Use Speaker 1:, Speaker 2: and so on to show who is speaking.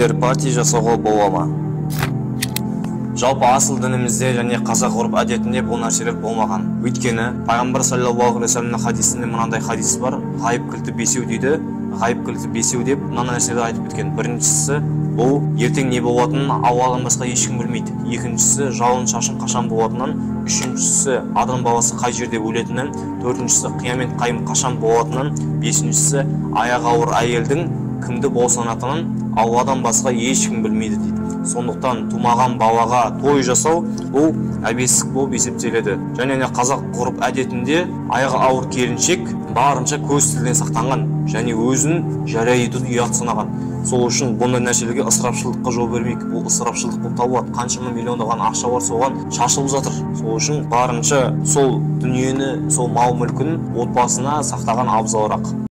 Speaker 1: Гендер парти жасауға бола ма? Жалпы асыл дінімізде және қазақ ғұрып әдетінде бұл нәрселер болмаған. Өйткені пайғамбар саллаллаху алейхи вассаламның хадисінде мынандай хадис бар: ғайып кілті бесеу дейді. Ғайып кілті бесеу деп мына нәрселерді айтып кеткен. Біріншісі, бұл ертең не болатынын Алладан басқа ешкім білмейді. Екіншісі, жауын шашын қашан болатынын. Үшіншісі, адам баласы қай жерде өлетінін. Төртіншісі, қиямет қайым қашан болатынын. Бесіншісі, аяғы ауыр әйелдің кімді босанатынын Алладан басқа ешкім білмейді дейді. Сондықтан тумаған балаға той жасау бұл әбестік болып есептеледі. Және қазақ ғұрып әдетінде аяғы ауыр келіншек барынша көз тілден сақтанған және өзін жария етуді ұят санаған. Сол үшін бұндай нәрселерге ысырапшылдыққа жол бермейік. Бұл ысырапшылдық болып табылады. Қаншама миллиондаған ақша бар, соған шашылып жатыр. Сол үшін барынша сол дүниені, сол мал мүлкін отбасына сақтаған абзалырақ.